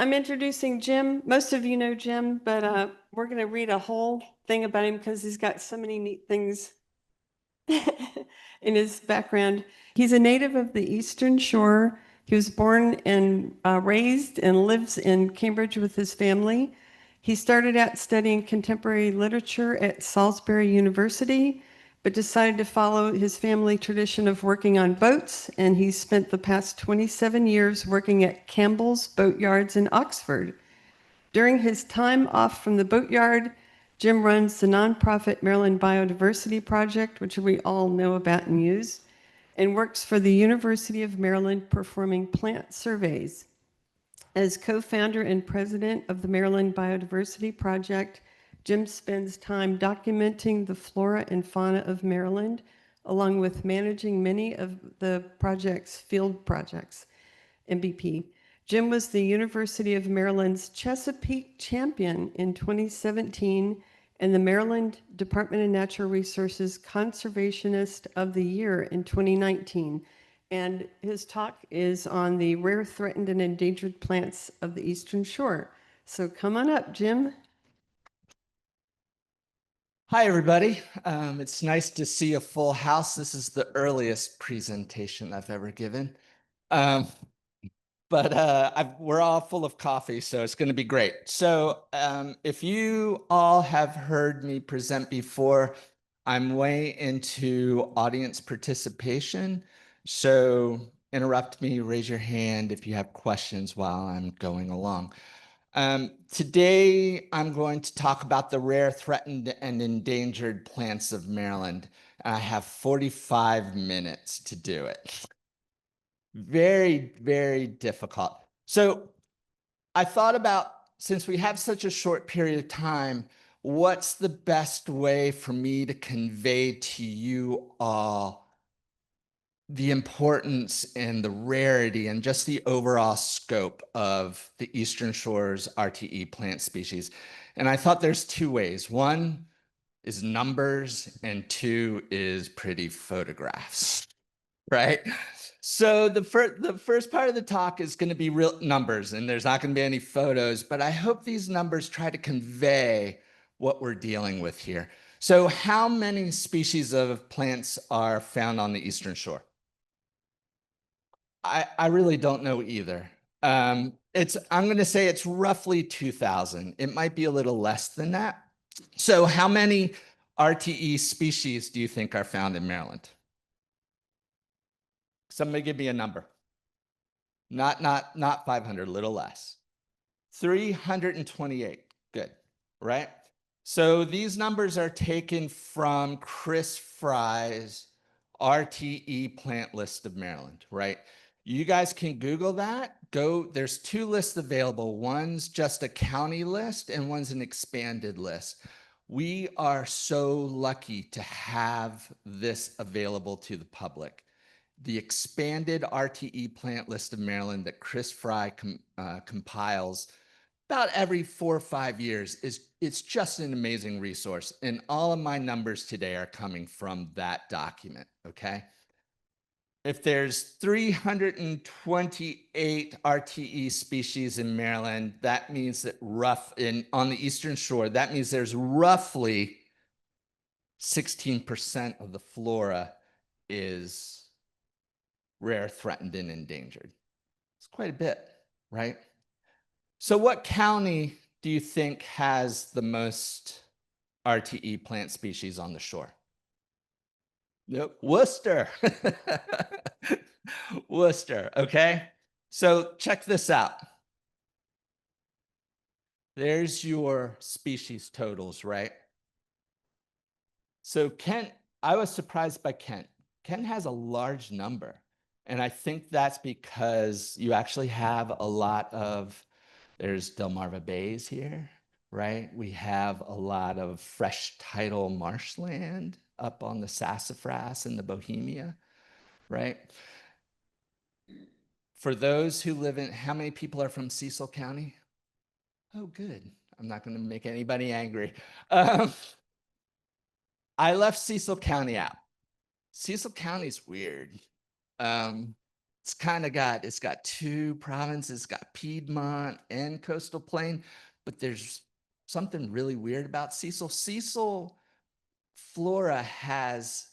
I'm introducing Jim. Most of you know Jim, but we're going to read a whole thing about him because he's got so many neat things in his background. He's a native of the Eastern Shore. He was born and raised and lives in Cambridge with his family. He started out studying contemporary literature at Salisbury University, but decided to follow his family tradition of working on boats, and he spent the past 27 years working at Campbell's Boatyards in Oxford. During his time off from the boatyard, Jim runs the nonprofit Maryland Biodiversity Project, which we all know about and use, and works for the University of Maryland performing plant surveys. As co-founder and president of the Maryland Biodiversity Project, Jim spends time documenting the flora and fauna of Maryland, along with managing many of the project's field projects, MBP. Jim was the University of Maryland's Chesapeake champion in 2017 and the Maryland Department of Natural Resources Conservationist of the Year in 2019. And his talk is on the rare, threatened, and endangered plants of the Eastern Shore. So come on up, Jim. Hi, everybody. It's nice to see a full house. This is the earliest presentation I've ever given. We're all full of coffee, so it's going to be great. So if you all have heard me present before, I'm way into audience participation. So interrupt me, raise your hand if you have questions while I'm going along. Today, I'm going to talk about the rare, threatened, and endangered plants of Maryland. And I have 45 minutes to do it. Very, very difficult. So I thought about, since we have such a short period of time, what's the best way for me to convey to you all the importance and the rarity and just the overall scope of the Eastern Shore's RTE plant species. And I thought there's two ways. One is numbers and two is pretty photographs, right? So the first part of the talk is going to be real numbers, and there's not going to be any photos, but I hope these numbers try to convey what we're dealing with here. So how many species of plants are found on the Eastern Shore? I really don't know either. I'm going to say it's roughly 2,000. It might be a little less than that. So how many RTE species do you think are found in Maryland? Somebody give me a number. Not 500, a little less. 328. Good, right? So these numbers are taken from Chris Fry's RTE plant list of Maryland, right? You guys can Google that. There's two lists available. One's just a county list and one's an expanded list. We are so lucky to have this available to the public. The expanded RTE plant list of Maryland that Chris Fry compiles about every 4 or 5 years it's just an amazing resource. And all of my numbers today are coming from that document, okay? If there's 328 RTE species in Maryland, that means that on the Eastern Shore, that means there's roughly 16% of the flora is rare, threatened, and endangered. It's quite a bit, right? So what county do you think has the most RTE plant species on the shore? Nope, Worcester. Worcester, okay? So check this out. There's your species totals, right? So Kent, I was surprised by Kent. Kent has a large number. And I think that's because you actually have a lot of, there's Delmarva Bays here, right? We have a lot of fresh tidal marshland up on the Sassafras and the Bohemia, right? For those who live in, how many people are from Cecil County? Oh, good. I'm not going to make anybody angry. I left Cecil County out. Cecil County's weird. it's got two provinces, it's got Piedmont and coastal plain, but there's something really weird about Cecil. Cecil flora has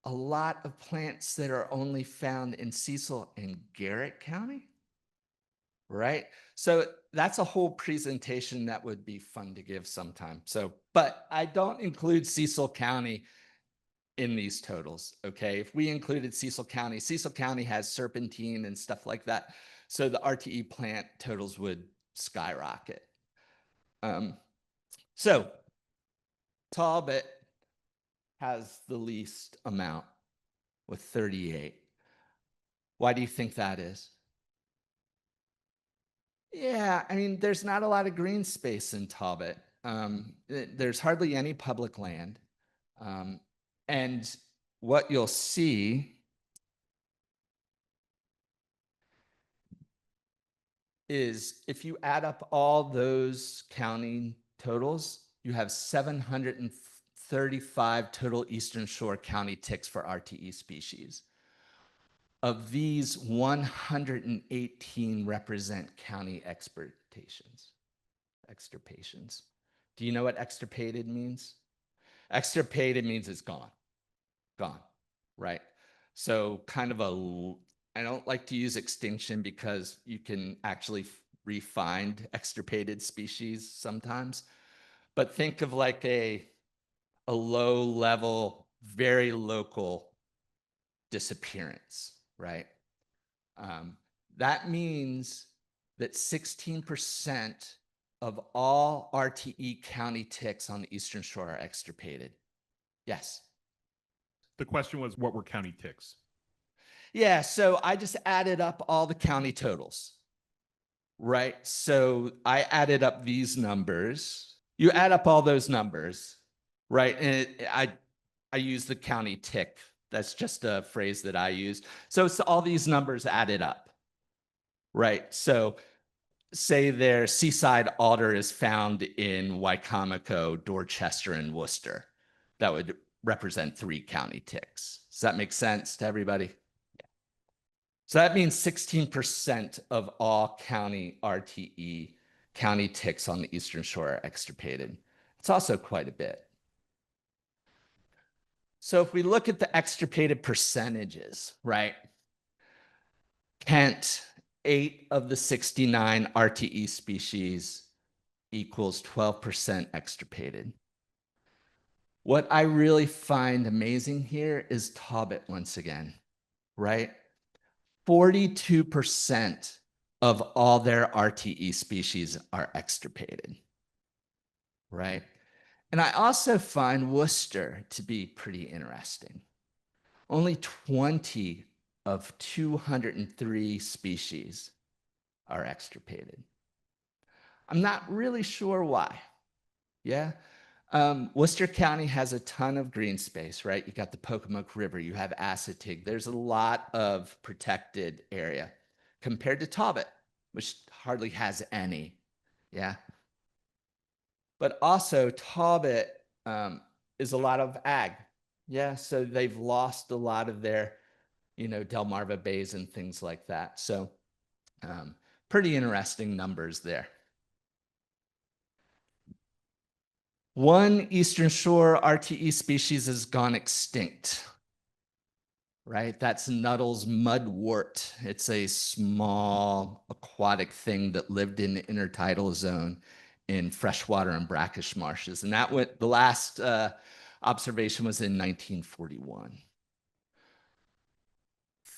a lot of plants that are only found in Cecil and Garrett County, right? So that's a whole presentation that would be fun to give sometime. So, but I don't include Cecil County in these totals, okay? If we included Cecil County has serpentine and stuff like that. So the RTE plant totals would skyrocket. So Talbot has the least amount with 38. Why do you think that is? Yeah, I mean, there's not a lot of green space in Talbot. There's hardly any public land. And what you'll see is if you add up all those county totals, you have 735 total Eastern Shore County ticks for RTE species. Of these, 118 represent county extirpations. Do you know what extirpated means? Extirpated means it's gone, right? So kind of I don't like to use extinction because you can actually re-find extirpated species sometimes, but think of like a low level, very local disappearance, right? That means that 16% of all RTE county ticks on the Eastern Shore are extirpated. Yes. The question was, what were county ticks? Yeah, so I just added up all the county totals, right? So I added up these numbers. You add up all those numbers, right? And I use the county tick. That's just a phrase that I use. So it's all these numbers added up, right? So say their seaside alder is found in Wycomico, Dorchester, and Worcester. That would represent 3 county ticks. Does that make sense to everybody? Yeah. So that means 16% of all county RTE county ticks on the Eastern Shore are extirpated. It's also quite a bit. So if we look at the extirpated percentages, right? Kent, 8 of the 69 RTE species equals 12% extirpated. What I really find amazing here is Talbot once again, right? 42% of all their RTE species are extirpated, right? And I also find Worcester to be pretty interesting. Only 20 of 203 species are extirpated. I'm not really sure why. Yeah. Worcester County has a ton of green space, right? You got the Pocomoke River, you have Assateague. There's a lot of protected area compared to Talbot, which hardly has any. Yeah. But also Talbot is a lot of ag. Yeah. So they've lost a lot of their, Delmarva bays and things like that. So pretty interesting numbers there. One Eastern Shore RTE species has gone extinct, right? That's Nuttall's mudwort. It's a small aquatic thing that lived in the intertidal zone in freshwater and brackish marshes. And the last observation was in 1941.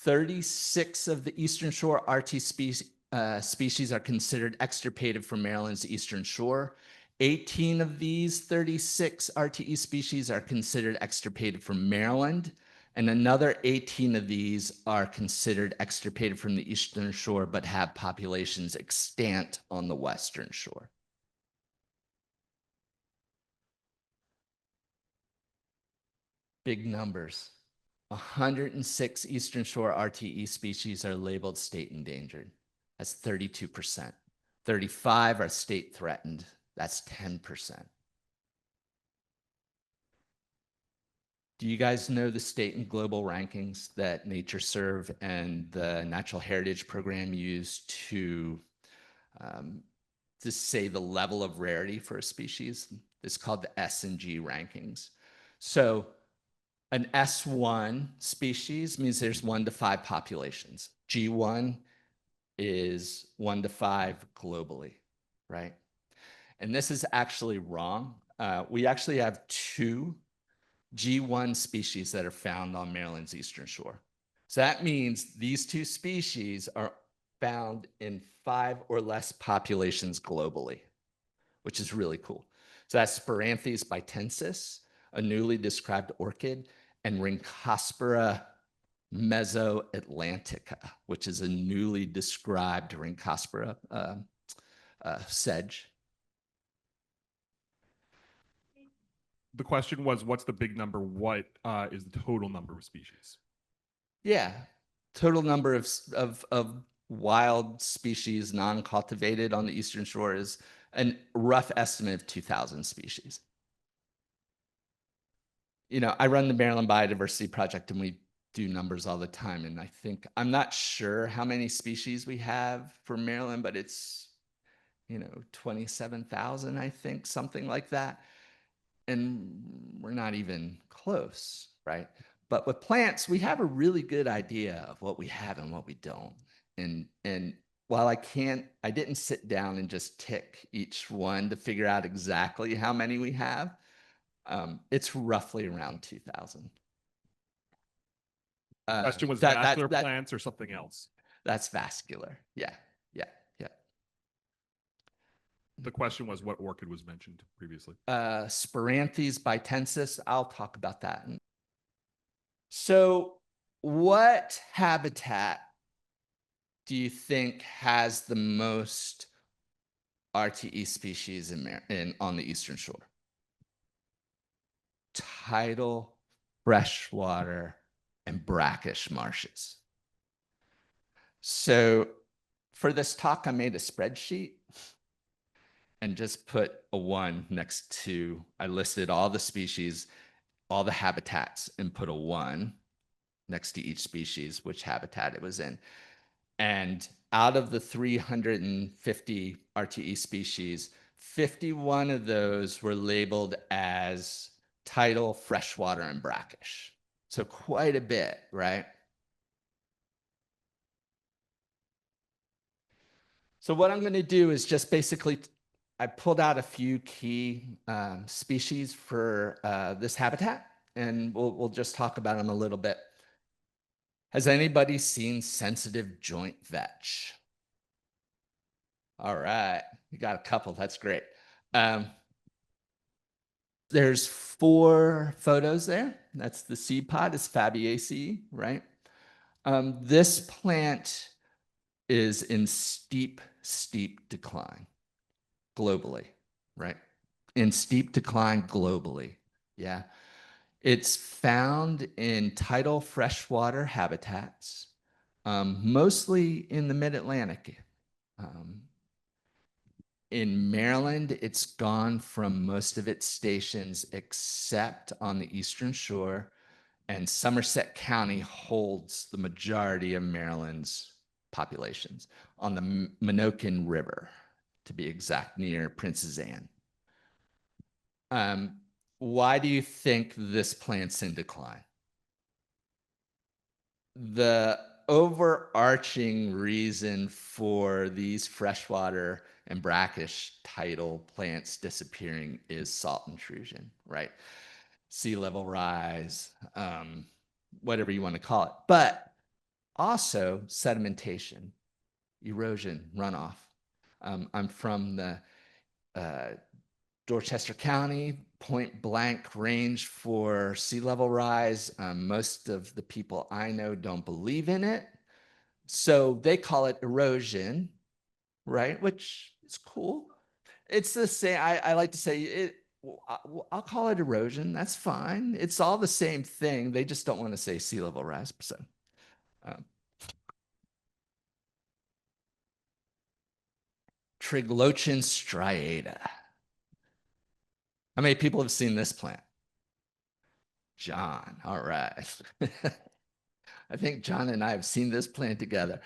36 of the Eastern Shore RT species are considered extirpated from Maryland's Eastern Shore. 18 of these 36 RTE species are considered extirpated from Maryland, and another 18 of these are considered extirpated from the Eastern Shore but have populations extant on the Western Shore. Big numbers. 106 Eastern Shore RTE species are labeled state endangered. That's 32%. 35 are state threatened. That's 10%. Do you guys know the state and global rankings that NatureServe and the Natural Heritage Program use to say the level of rarity for a species? It's called the S&G rankings. So an S1 species means there's 1 to 5 populations. G1 is 1 to 5 globally, right? And this is actually wrong. We actually have 2 G1 species that are found on Maryland's eastern shore. So that means these 2 species are found in 5 or less populations globally, which is really cool. So that's Spiranthes bitensis, a newly described orchid, and Rhynchospora mesoatlantica, which is a newly described Rhynchospora sedge. The question was, what's the big number? What is the total number of species? Yeah, total number of wild species non-cultivated on the eastern shore is a rough estimate of 2,000 species. You know, I run the Maryland Biodiversity Project, and we do numbers all the time. And I think, I'm not sure how many species we have for Maryland, but it's, 27,000, I think, something like that. And we're not even close, right? But with plants, we have a really good idea of what we have and what we don't. And while I didn't sit down and just tick each one to figure out exactly how many we have. It's roughly around 2,000. Question was vascular plants or something else? That's vascular. Yeah. The question was what orchid was mentioned previously. Spiranthes bitensis. I'll talk about that. So what habitat do you think has the most RTE species on the eastern shore? Tidal, freshwater, and brackish marshes. So for this talk, I made a spreadsheet and just put a 1 next to, I listed all the species, all the habitats, and put a 1 next to each species, which habitat it was in. And out of the 350 RTE species, 51 of those were labeled as tidal, freshwater, and brackish. So quite a bit, right? So what I'm going to do is just basically, I pulled out a few key species for this habitat, and we'll just talk about them a little bit. Has anybody seen sensitive joint vetch? All right, you got a couple, that's great. There's 4 photos there. That's the seed pod, it's Fabiaceae, right? This plant is in steep decline globally, right? In steep decline globally, yeah. It's found in tidal freshwater habitats, mostly in the mid-Atlantic. In Maryland, it's gone from most of its stations except on the eastern shore, and Somerset County holds the majority of Maryland's populations on the Minokan River, to be exact, near Princess Anne. Why do you think this plant's in decline? The overarching reason for these freshwater and brackish tidal plants disappearing is salt intrusion, right? Sea level rise, whatever you want to call it, but also sedimentation, erosion, runoff. I'm from the Dorchester County, point blank range for sea level rise. Most of the people I know don't believe in it. So they call it erosion, right? Which is cool. It's the same, I like to say it, I'll call it erosion. That's fine. It's all the same thing. They just don't want to say sea level rise. So, Triglochian striata. How many people have seen this plant? John. All right. I think John and I have seen this plant together.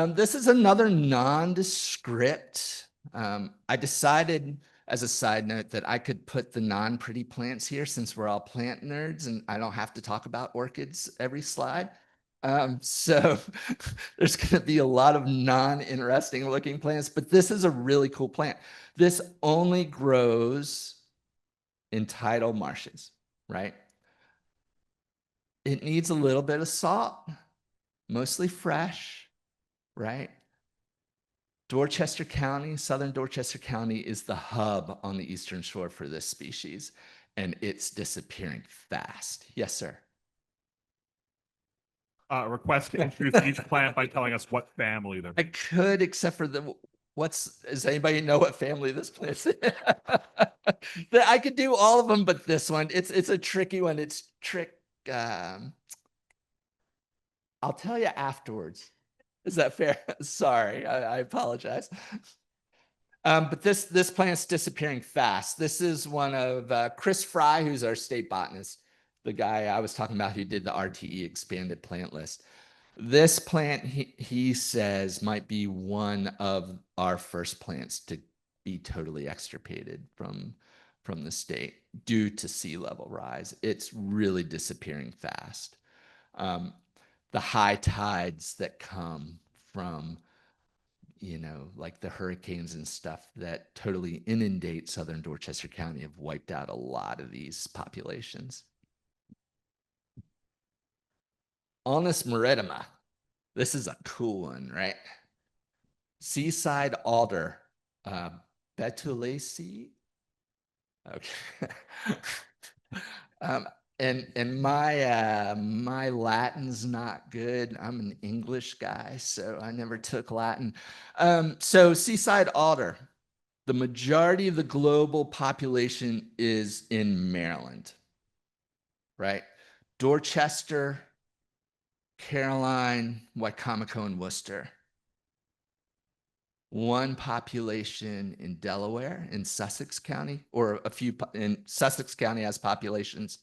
This is another nondescript. I decided, as a side note, that I could put the non-pretty plants here since we're all plant nerds and I don't have to talk about orchids every slide. So there's going to be a lot of non-interesting looking plants, but this is a really cool plant. This only grows in tidal marshes, right? It needs a little bit of salt, mostly fresh, right? Dorchester County, southern Dorchester County is the hub on the eastern shore for this species, and it's disappearing fast. Yes, sir. Request to introduce each plant by telling us what family they're. I could, except for does anybody know what family this plant's in? I could do all of them, but this one, it's a tricky one. I'll tell you afterwards. Is that fair? Sorry, I apologize. But this plant's disappearing fast. This is one of Chris Fry, who's our state botanist, the guy I was talking about who did the RTE expanded plant list. This plant, he says, might be one of our first plants to be totally extirpated from the state due to sea level rise. It's really disappearing fast. The high tides that come from, like the hurricanes and stuff that totally inundate southern Dorchester County have wiped out a lot of these populations. Alnus marittima. This is a cool one, right? Seaside alder, Betulaceae. Okay. And my Latin's not good. I'm an English guy, so I never took Latin. So seaside alder, the majority of the global population is in Maryland, right? Dorchester, Caroline, Wicomico, and Worcester. One population in Delaware, in Sussex County, or a few in Sussex County has populations.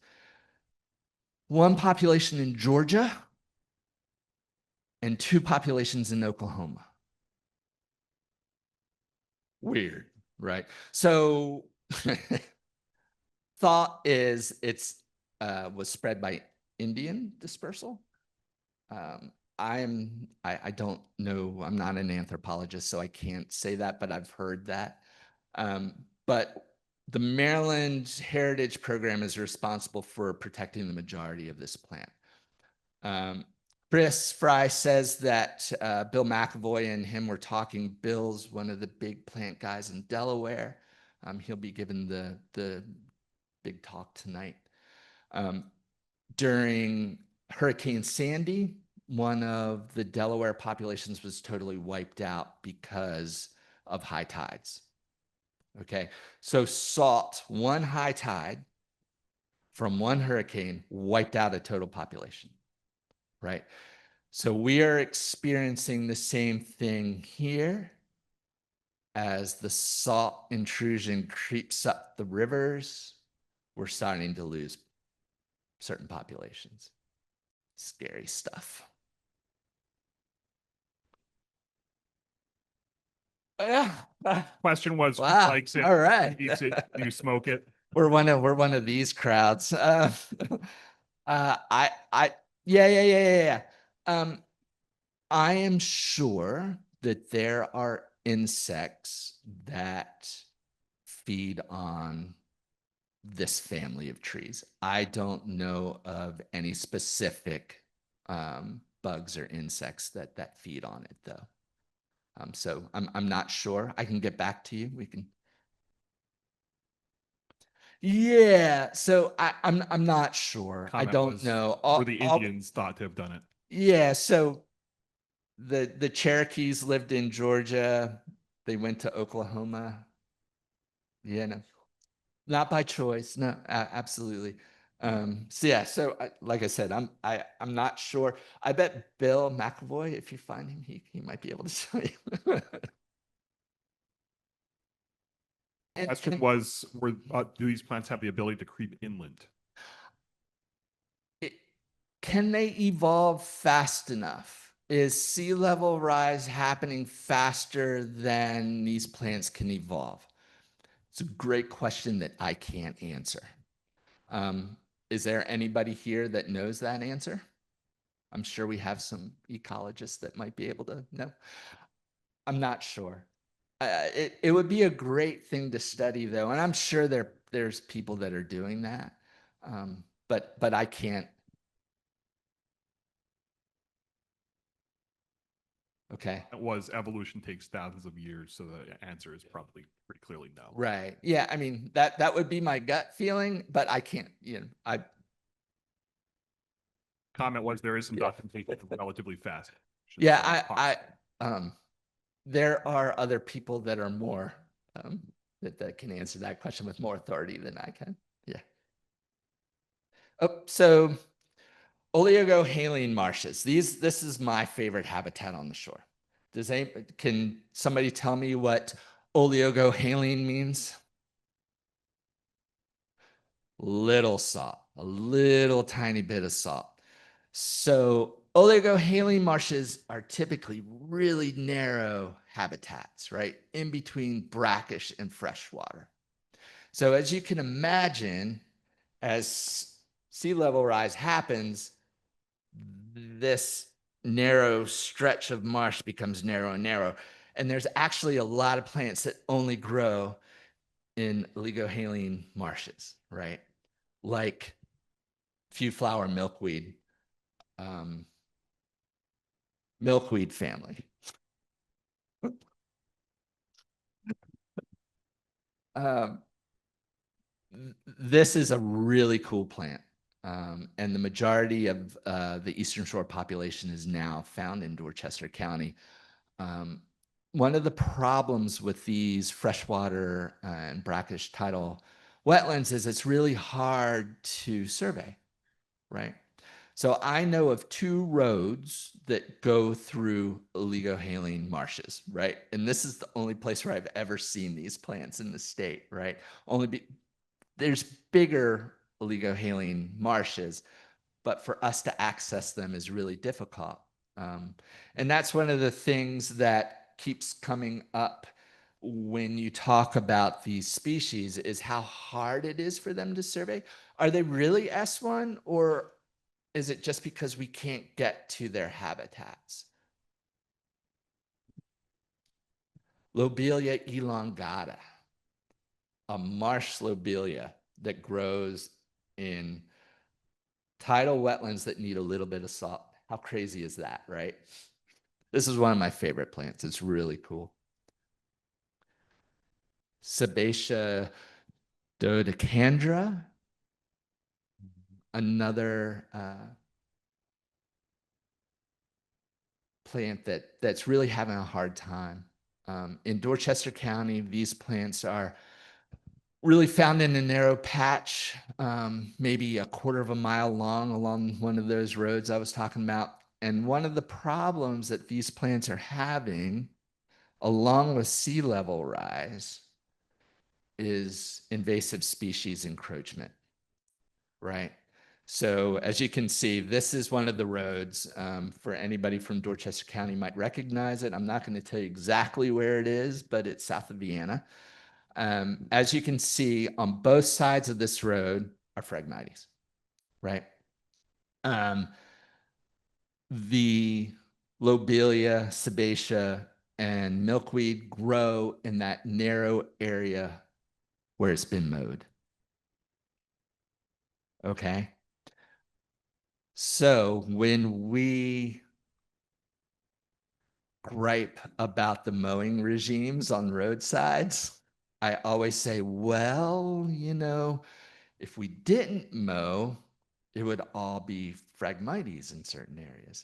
One population in Georgia, and 2 populations in Oklahoma. Weird, right? So thought is it's was spread by Indian dispersal. I don't know, I'm not an anthropologist, so I can't say that, but I've heard that. But the Maryland Heritage Program is responsible for protecting the majority of this plant. Chris Fry says that Bill McAvoy and him were talking. Bill's one of the big plant guys in Delaware. He'll be giving the big talk tonight. During Hurricane Sandy, one of the Delaware populations was totally wiped out because of high tides. Okay, so salt, one high tide from one hurricane wiped out a total population, right? So we are experiencing the same thing here as the salt intrusion creeps up the rivers. We're starting to lose certain populations. Scary stuff. Yeah. Question was, Wow. who likes it? All right. Eats it? Do you smoke it? We're one of these crowds. Yeah. I am sure that there are insects that feed on this family of trees. I don't know of any specific bugs or insects that feed on it though. So I'm not sure. I can get back to you. We can. Yeah. So I'm not sure. I Comment don't was, know. Were the Indians thought to have done it? Yeah. So the Cherokees lived in Georgia. They went to Oklahoma. Yeah, no, not by choice. No, absolutely. So yeah, so like I said, I'm not sure. I bet Bill McAvoy, if you find him, he might be able to tell you. Question was, do these plants have the ability to creep inland? can they evolve fast enough? Is sea level rise happening faster than these plants can evolve? It's a great question that I can't answer. Is there anybody here that knows that answer? I'm sure we have some ecologists that might be able to know. I'm not sure. It would be a great thing to study, though, and I'm sure there's people that are doing that, but I can't. Okay. It was evolution takes thousands of years, so the answer is probably pretty clearly no. Right. Yeah. I mean, that would be my gut feeling, but I can't, Comment was there is some documentation relatively fast. yeah, there are other people that are more, that can answer that question with more authority than I can. Yeah. Oh, so oleogohaline marshes. This is my favorite habitat on the shore. Can somebody tell me what oleogohaline means? Little salt, a little tiny bit of salt. So oligohaline marshes are typically really narrow habitats, right? In between brackish and freshwater. So as you can imagine, as sea level rise happens, this narrow stretch of marsh becomes narrow and narrow. And there's actually a lot of plants that only grow in oligohaline marshes, right? Like few flower milkweed, milkweed family. This is a really cool plant. And the majority of the Eastern Shore population is now found in Dorchester County. One of the problems with these freshwater and brackish tidal wetlands is it's really hard to survey, right? So I know of 2 roads that go through oligohaline marshes, right? And this is the only place where I've ever seen these plants in the state, right? There's bigger oligohaline marshes, but for us to access them is really difficult. And that's one of the things that keeps coming up when you talk about these species is how hard it is for them to survey. Are they really S1, or is it just because we can't get to their habitats? Lobelia elongata, a marsh lobelia that grows in tidal wetlands that need a little bit of salt. How crazy is that, right? This is one of my favorite plants. It's really cool. Sebacia dodecandra, another plant that's really having a hard time. In Dorchester County, these plants are really found in a narrow patch, maybe a quarter of a mile long along one of those roads I was talking about. And one of the problems that these plants are having, along with sea level rise, is invasive species encroachment, right? So as you can see, this is one of the roads. For anybody from Dorchester County might recognize it. I'm not going to tell you exactly where it is, but it's south of Vienna. As you can see, on both sides of this road are Phragmites, right? The lobelia, sebacia, and milkweed grow in that narrow area where it's been mowed. Okay. So when we gripe about the mowing regimes on roadsides, I always say, well, if we didn't mow, it would all be Phragmites in certain areas.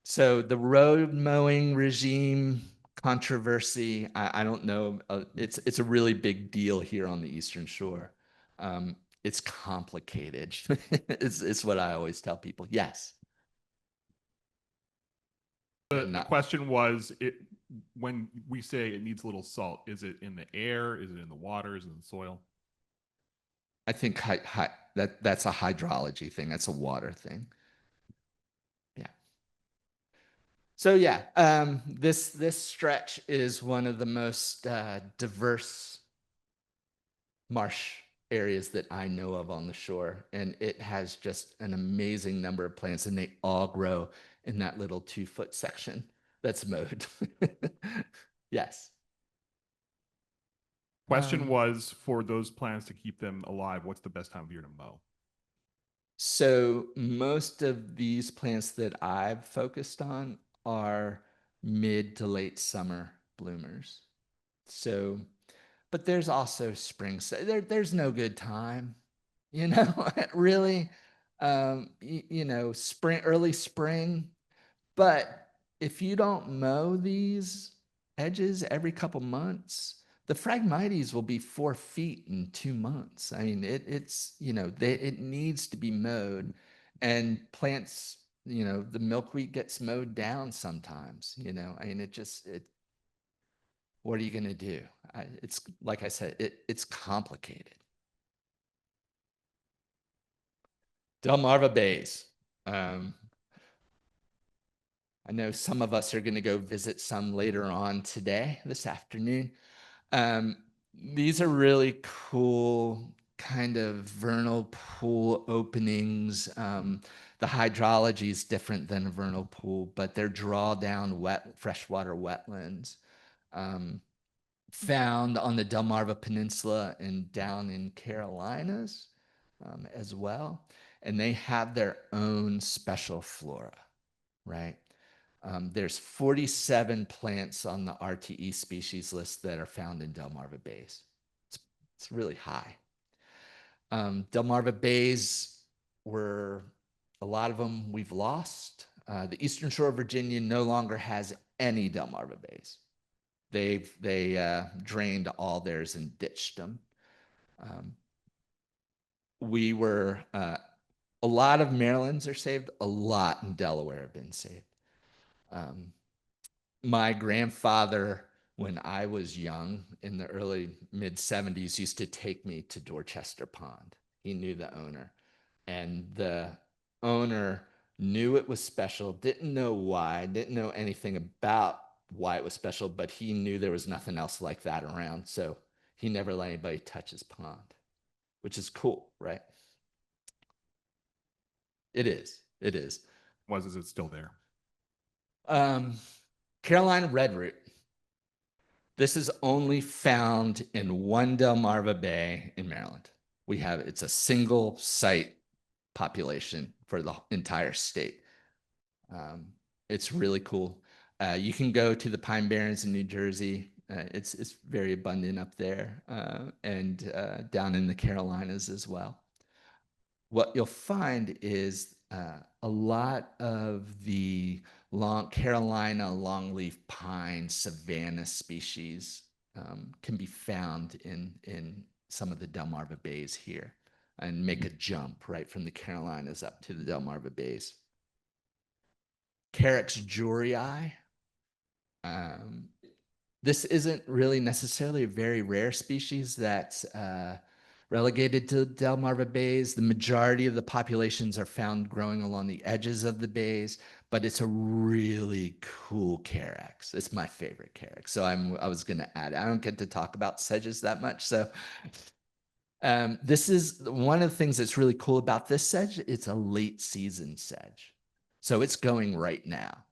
So the road mowing regime controversy, I don't know. It's a really big deal here on the Eastern Shore. It's complicated. It's what I always tell people. Yes. The question was, when we say it needs a little salt, is it in the air? Is it in the water? Is it in the soil? I think that's a hydrology thing. That's a water thing. So yeah, this stretch is one of the most diverse marsh areas that I know of on the shore, and it has just an amazing number of plants, and they all grow in that little 2-foot section that's mowed. Yes. Question was, for those plants to keep them alive, what's the best time of year to mow? So most of these plants that I've focused on are mid to late summer bloomers. So, but there's also spring. There's no good time, you know, really. You know, early spring. But if you don't mow these edges every couple months, the Phragmites will be 4 feet in 2 months. I mean, it's, you know, it needs to be mowed, and plants, you know, the milkweed gets mowed down sometimes, you know, I mean, what are you going to do? It's like I said, it's complicated. Delmarva Bays. I know some of us are going to go visit some later on today, this afternoon. These are really cool kind of vernal pool openings. The hydrology is different than a vernal pool, but they're drawdown freshwater wetlands found on the Delmarva Peninsula and down in Carolinas as well. And they have their own special flora, right? There's 47 plants on the RTE species list that are found in Delmarva Bays. It's really high. Delmarva Bays a lot of them we've lost. The Eastern Shore of Virginia no longer has any Delmarva Bays. They drained all theirs and ditched them. A lot of Maryland's are saved. A lot in Delaware have been saved. My grandfather, when I was young in the early mid 70s, used to take me to Dorchester Pond. He knew the owner, and the owner knew it was special, didn't know why, didn't know anything about why it was special, but he knew there was nothing else like that around. So he never let anybody touch his pond, which is cool, right? It is. It is. Is it still there? Carolina redroot. This is only found in one Delmarva Bay in Maryland. It's a single site population for the entire state. It's really cool. You can go to the Pine Barrens in New Jersey. It's very abundant up there and down in the Carolinas as well. What you'll find is a lot of the Carolina longleaf pine savanna species can be found in some of the Delmarva Bays here and make a jump right from the Carolinas up to the Delmarva Bays. Carex drurii. This isn't really necessarily a very rare species that's relegated to Delmarva Bays. The majority of the populations are found growing along the edges of the bays, but it's a really cool carex. It's my favorite carex. So I was going to add, I don't get to talk about sedges that much. So this is one of the things that's really cool about this sedge. It's a late season sedge. So it's going right now.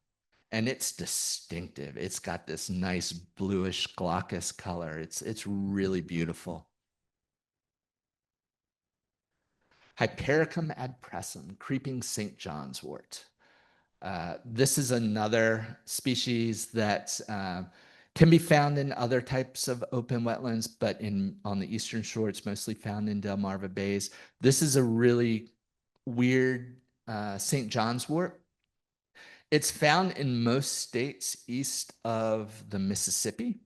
And it's distinctive. It's got this nice bluish glaucous color. It's really beautiful. Hypericum adpressum, creeping St. John's wort. This is another species that can be found in other types of open wetlands, but on the eastern shore, it's mostly found in Delmarva Bays. This is a really weird St. John's wort. It's found in most states east of the Mississippi,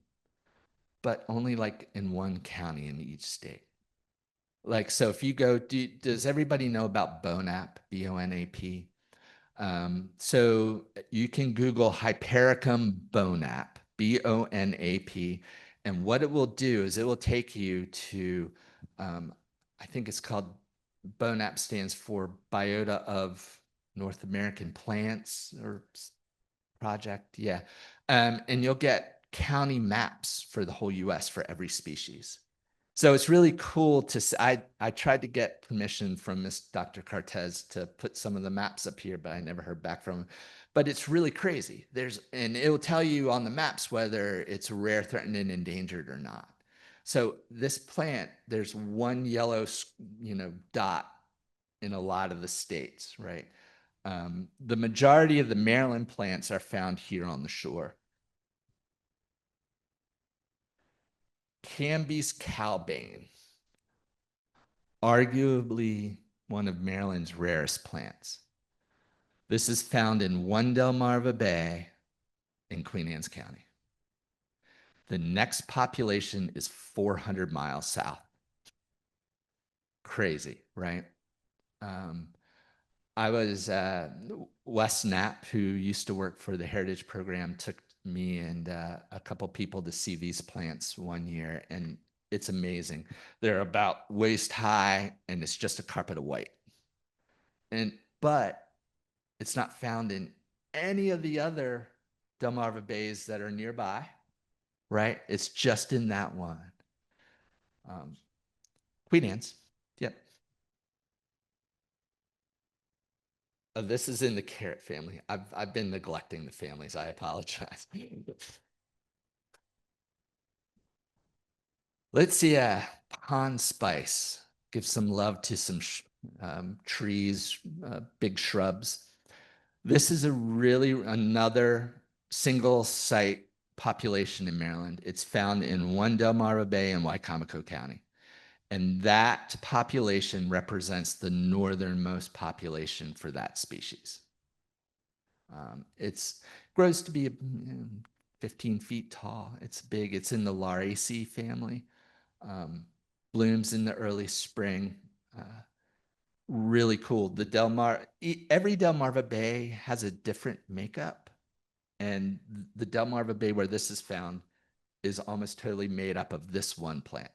but only like in one county in each state. Like, so if you go, does everybody know about BONAP, B-O-N-A-P? So you can Google Hypericum bonap, B-O-N-A-P, and what it will do is it will take you to, I think it's called, BONAP stands for Biota of North American Plants, or project. Yeah. And you'll get county maps for the whole US for every species. So it's really cool I tried to get permission from Miss Dr. Cartez to put some of the maps up here, but I never heard back from him. But it's really crazy. And it will tell you on the maps whether it's rare, threatened, and endangered or not. So this plant, there's one yellow, dot in a lot of the states, right? The majority of the Maryland plants are found here on the shore. Canby's cowbane, arguably one of Maryland's rarest plants. This is found in one Delmarva Bay in Queen Anne's County. The next population is 400 miles south. Crazy, right? I was Wes Knapp, who used to work for the Heritage Program, took me and a couple people to see these plants one year, and it's amazing. They're about waist high, and it's just a carpet of white. But it's not found in any of the other Delmarva Bays that are nearby, right? It's just in that one. Queen Anne's, yep. This is in the carrot family. I've been neglecting the families. I apologize. Let's see, pond spice. Give some love to some trees, big shrubs. This is another single site population in Maryland. It's found in one Delmarva Bay in Wicomico County. And that population represents the northernmost population for that species. It grows to be 15 feet tall. It's big. It's in the Laraceae family. Blooms in the early spring. Really cool. Every Delmarva Bay has a different makeup. And the Delmarva Bay where this is found is almost totally made up of this one plant,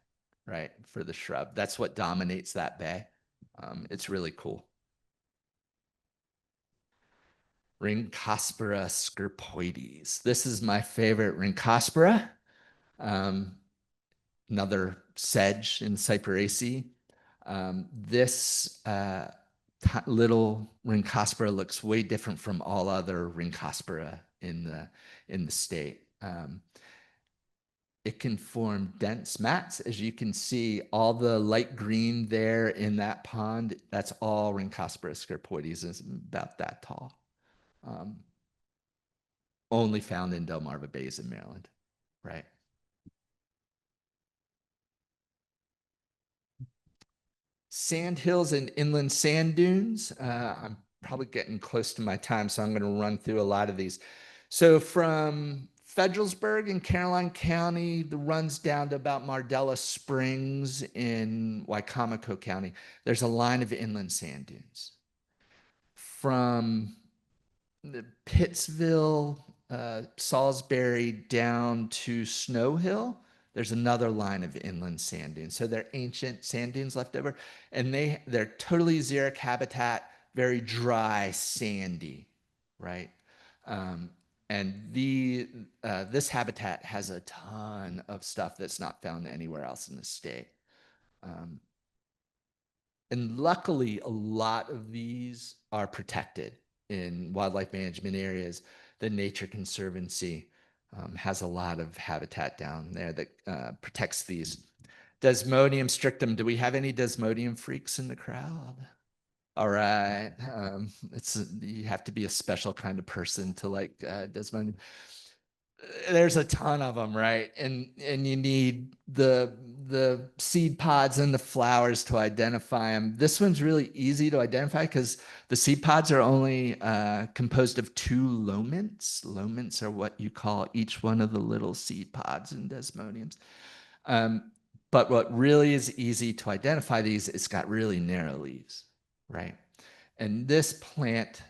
right, for the shrub. That's what dominates that bay. It's really cool. Rincospora scarpoides. This is my favorite Rincospora. Another sedge in Cyperaceae. This little Rincospora looks way different from all other Rincospora in the state. It can form dense mats. As you can see, all the light green there in that pond, that's all Rincospora scarpoides. It's about that tall. Only found in Delmarva Bays in Maryland, right? Sand hills and inland sand dunes. I'm probably getting close to my time, so I'm going to run through a lot of these. So from Federalsburg in Caroline County, the runs down to about Mardella Springs in Wicomico County, there's a line of inland sand dunes. From the Pittsville, Salisbury down to Snow Hill, there's another line of inland sand dunes. So they're ancient sand dunes left over, and they're totally xeric habitat, very dry, sandy, right? And this habitat has a ton of stuff that's not found anywhere else in the state. And luckily, a lot of these are protected in wildlife management areas. The Nature Conservancy has a lot of habitat down there that protects these. Desmodium strictum. Do we have any Desmodium freaks in the crowd? All right. You have to be a special kind of person to like Desmodium. There's a ton of them, right? And you need the seed pods and the flowers to identify them. This one's really easy to identify because the seed pods are only composed of 2 loments. Loments are what you call each one of the little seed pods in Desmodiums. But what really is easy to identify these, it's got really narrow leaves, right? And this plant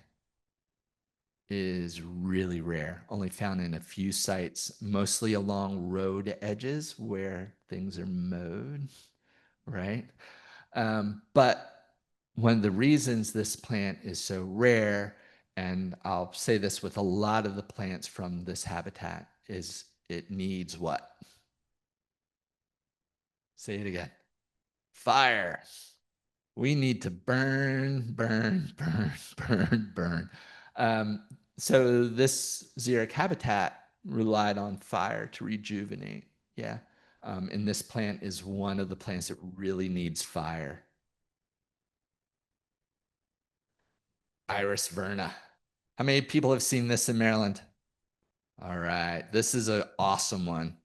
is really rare, only found in a few sites, mostly along road edges where things are mowed, right? But one of the reasons this plant is so rare And I'll say this with a lot of the plants from this habitat is it needs what? Say it again. Fire. We need to burn, burn, burn, burn, burn. So this xeric habitat relied on fire to rejuvenate. Yeah. And this plant is one of the plants that really needs fire. Iris verna. How many people have seen this in Maryland? All right. This is an awesome one.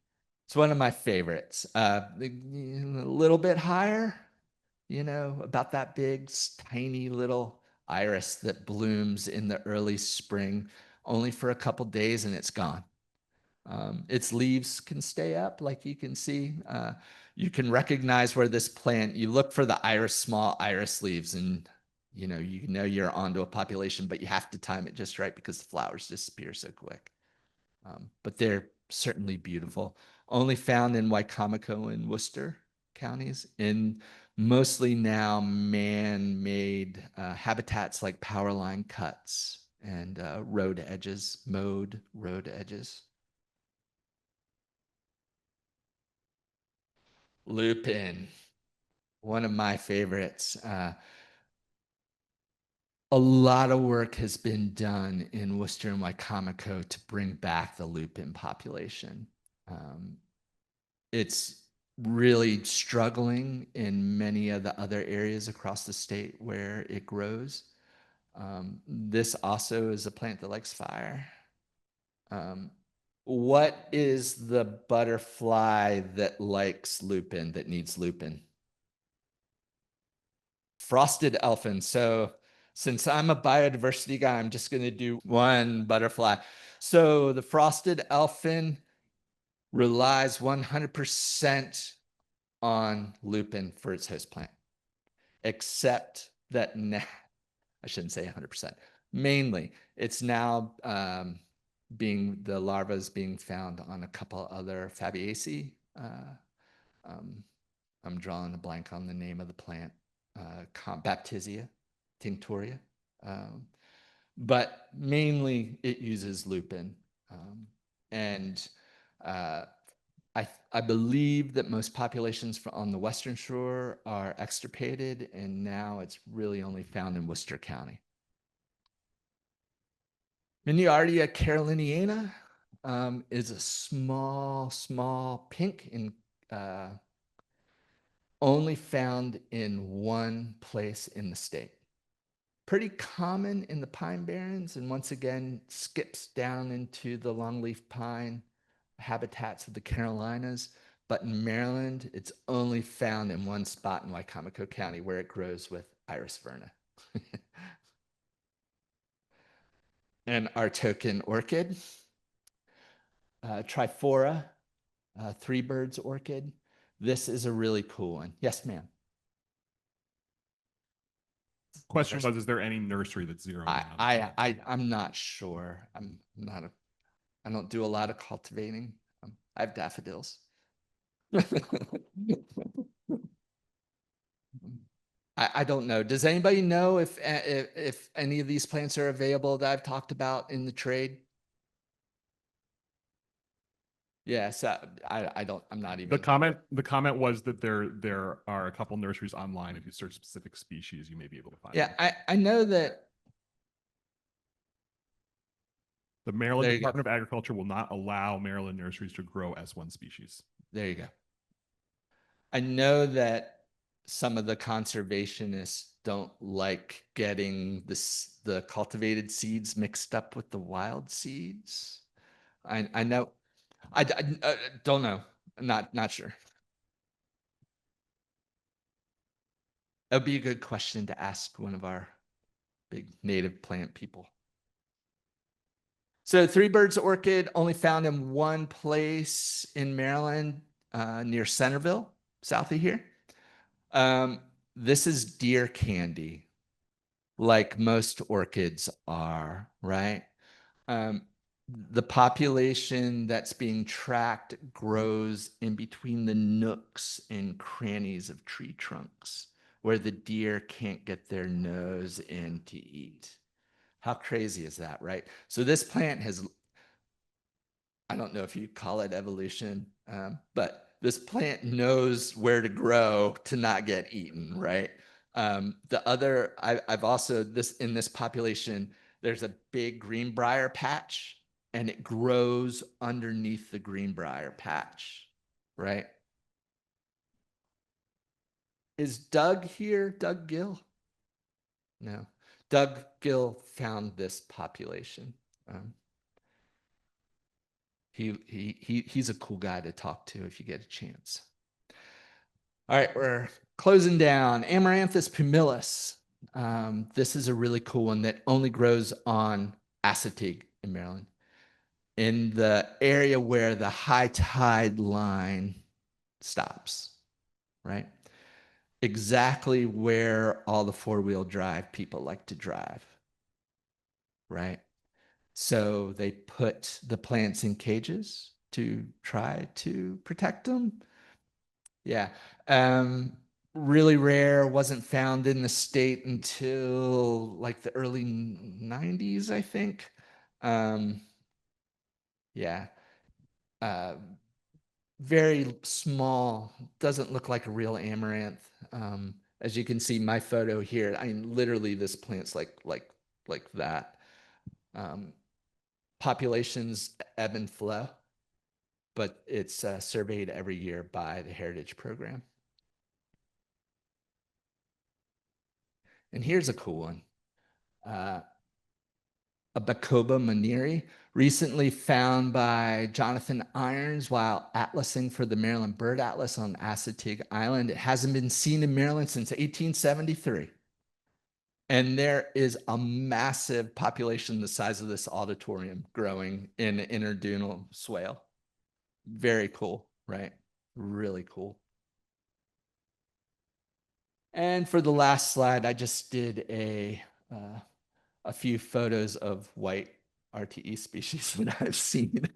It's one of my favorites. A little bit higher, about that big, tiny little iris that blooms in the early spring, only for a couple days and it's gone. Its leaves can stay up, like you can see. You can recognize where this plant, you look for the small iris leaves, and you know you're onto a population, but you have to time it just right because the flowers disappear so quick. But they're certainly beautiful. Only found in Wicomico and Worcester counties, in mostly now man-made habitats like power line cuts and road edges, mowed road edges. Lupin, one of my favorites. A lot of work has been done in Worcester and Wicomico to bring back the lupin population. It's really struggling in many of the other areas across the state where it grows. This also is a plant that likes fire. What is the butterfly that likes lupin, that needs lupin? Frosted elfin. So since I'm a biodiversity guy, I'm just going to do one butterfly. So the frosted elfin relies 100% on lupin for its host plant, except that I shouldn't say 100%. Mainly, it's now the larva is being found on a couple other Fabiaceae. I'm drawing a blank on the name of the plant. Baptisia, tinctoria. But mainly it uses lupin. And I believe that most populations on the Western Shore are extirpated, and now it's really only found in Worcester County. Miniardia caroliniana is a small pink and only found in one place in the state. Pretty common in the pine barrens, and once again skips down into the longleaf pine habitats of the Carolinas. But in Maryland, it's only found in one spot in Wicomico County where it grows with Iris verna. And our token orchid, Triflora, three birds orchid. This is a really cool one. Yes, ma'am. Question was, is there any nursery that's zeroing in on I'm not sure. I don't do a lot of cultivating. I have daffodils. I don't know. Does anybody know if any of these plants are available that I've talked about in the trade? Yes, I'm not even. The comment was that there are a couple nurseries online. If you search specific species, you may be able to find them. Yeah, I know that. The Maryland Department of Agriculture will not allow Maryland nurseries to grow S1 species. There you go. I know that some of the conservationists don't like getting the cultivated seeds mixed up with the wild seeds. I know. I don't know. Not sure. That would be a good question to ask one of our big native plant people. So three birds orchid only found in one place in Maryland, near Centerville, south of here. This is deer candy, like most orchids are, right? The population that's being tracked grows in between the nooks and crannies of tree trunks where the deer can't get their nose in to eat. How crazy is that, right? So this plant has, I don't know if you call it evolution, but this plant knows where to grow to not get eaten, right? I've also, in this population, there's a big greenbrier patch and it grows underneath the greenbrier patch, right? Is Doug here? Doug Gill? No. Doug Gill found this population. He's a cool guy to talk to if you get a chance. All right, we're closing down. Amaranthus pumilus. This is a really cool one that only grows on Chesapeake in Maryland, in the area where the high tide line stops, right? Exactly where all the four-wheel drive people like to drive, right? So they put the plants in cages to try to protect them. Yeah. Really rare, wasn't found in the state until like the early 90s, I think. Yeah. Very small, doesn't look like a real amaranth. As you can see, my photo here, I mean, literally this plant's like that. Populations ebb and flow, but it's surveyed every year by the Heritage Program. And here's a cool one. A Bacoba maneri, recently found by Jonathan Irons while atlasing for the Maryland Bird Atlas on Assateague Island. It hasn't been seen in Maryland since 1873. And there is a massive population the size of this auditorium growing in interdunal swale. Very cool, right? Really cool. And for the last slide, I just did a few photos of white RTE species that I've seen.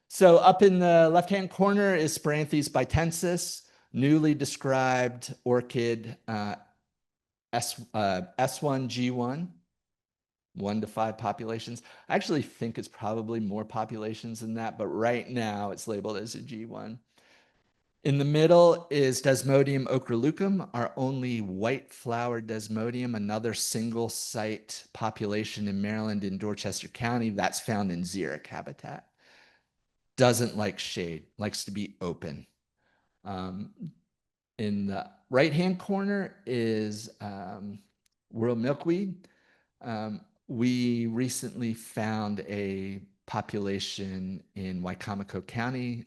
So up in the left-hand corner is Spiranthes bitensis, newly described orchid S1G1, 1 to 5 populations. I actually think it's probably more populations than that, but right now it's labeled as a G1. In the middle is Desmodium ochroleucum, our only white flowered Desmodium, another single site population in Maryland in Dorchester County that's found in xeric habitat. Doesn't like shade, likes to be open. In the right-hand corner is world milkweed. We recently found a population in Wicomico County,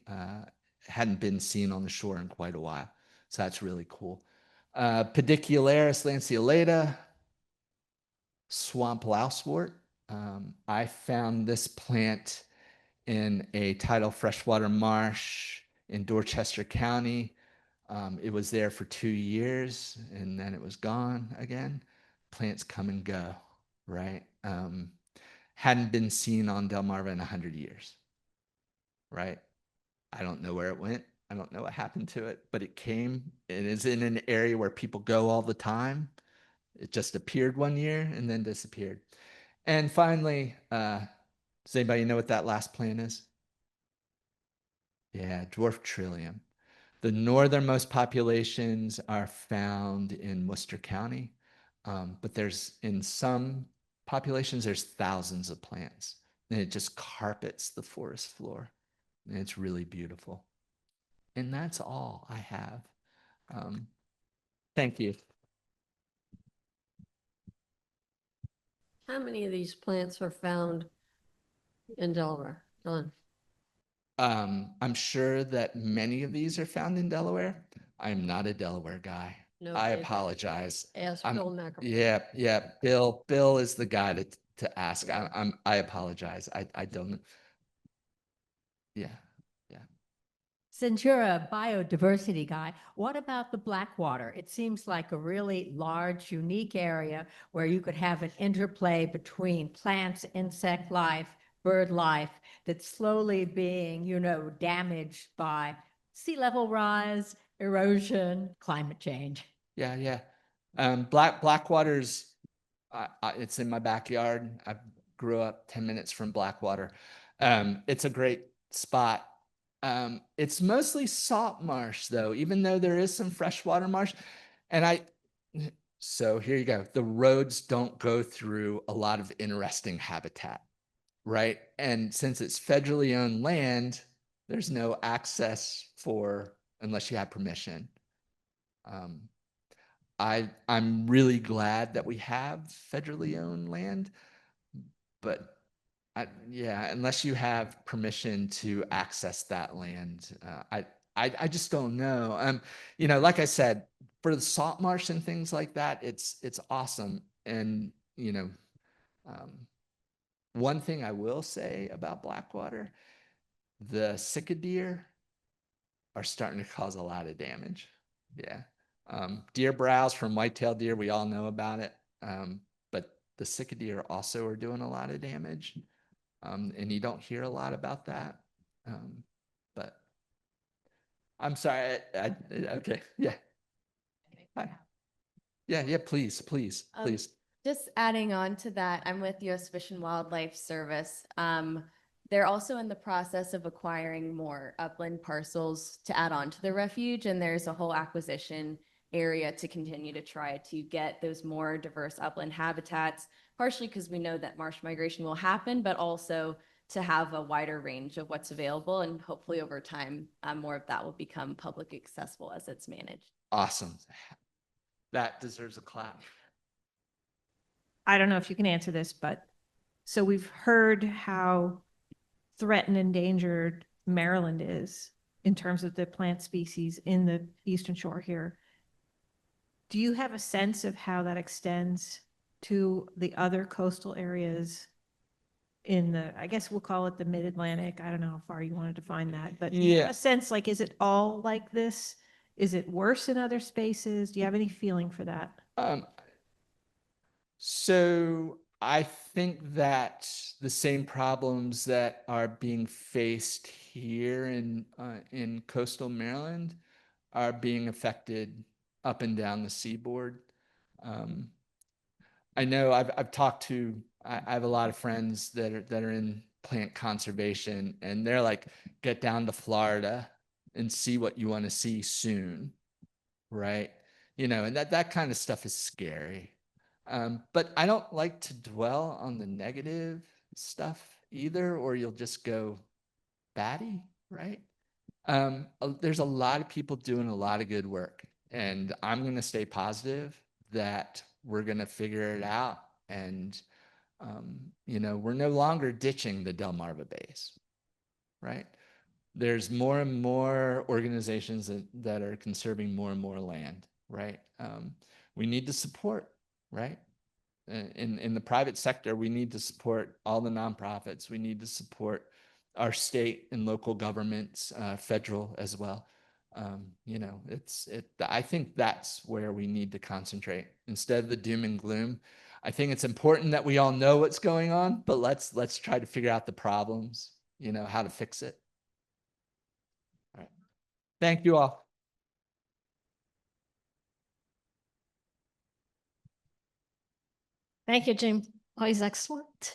hadn't been seen on the shore in quite a while. So that's really cool. Pedicularis lanceolata, swamp lousewort. I found this plant in a tidal freshwater marsh in Dorchester County. It was there for 2 years and then it was gone again. Plants come and go, right? Hadn't been seen on Delmarva in 100 years, right? I don't know where it went. I don't know what happened to it, but it came. It is in an area where people go all the time. It just appeared one year and then disappeared. And finally, does anybody know what that last plant is? Yeah, dwarf trillium. The northernmost populations are found in Worcester County, but there's in some populations, there's thousands of plants and it just carpets the forest floor. And it's really beautiful. And that's all I have. Thank you. How many of these plants are found in Delaware? Don? I'm sure that many of these are found in Delaware. I'm not a Delaware guy. No, I okay. apologize. Ask I'm- Bill McElroy. Yeah. Bill is the guy to ask. I apologize. I don't. Yeah. Since you're a biodiversity guy, what about the Blackwater? It seems like a really large, unique area where you could have an interplay between plants, insect life, bird life that's slowly being, damaged by sea level rise, erosion, climate change. Yeah. Blackwater's It's in my backyard. I grew up 10 minutes from Blackwater. It's a great spot. It's mostly salt marsh though, even though there is some freshwater marsh. So here you go. The roads don't go through a lot of interesting habitat, right? And since it's federally owned land, there's no access unless you have permission. I'm really glad that we have federally owned land, but yeah, unless you have permission to access that land, I just don't know. Like I said, for the salt marsh and things like that, it's awesome. And one thing I will say about Blackwater, the cicada are starting to cause a lot of damage. Yeah. Deer browse from white-tailed deer, we all know about it. But the cicada also are doing a lot of damage. And you don't hear a lot about that. But I'm sorry. Okay. Yeah. Hi. Yeah. Please. Just adding on to that, I'm with U.S. Fish and Wildlife Service. They're also in the process of acquiring more upland parcels to add on to the refuge, and there's a whole acquisition area to continue to try to get those more diverse upland habitats, partially because we know that marsh migration will happen, but also to have a wider range of what's available, and hopefully over time, more of that will become public accessible as it's managed. Awesome. That deserves a clap. I don't know if you can answer this, but so we've heard how threatened, endangered Maryland is in terms of the plant species in the Eastern Shore here. Do you have a sense of how that extends to the other coastal areas in I guess we'll call it the mid-Atlantic? I don't know how far you want to define that, but do you have a sense, like, is it all like this? Is it worse in other spaces? Do you have any feeling for that? So I think that the same problems that are being faced here in coastal Maryland are being affected up and down the seaboard. I know I've talked to, I have a lot of friends that are in plant conservation, and they're like, get down to Florida and see what you want to see soon, right? And that kind of stuff is scary. But I don't like to dwell on the negative stuff either, or you'll just go batty, right? There's a lot of people doing a lot of good work, and I'm going to stay positive that we're going to figure it out. And, we're no longer ditching the Delmarva Bays, right? There's more and more organizations that are conserving more and more land, right? We need to support, right? In the private sector, we need to support all the nonprofits. We need to support our state and local governments, federal as well. I think that's where we need to concentrate instead of the doom and gloom. I think it's important that we all know what's going on, but let's try to figure out the problems, how to fix it. All right. Thank you all. Thank you, Jim. Always excellent.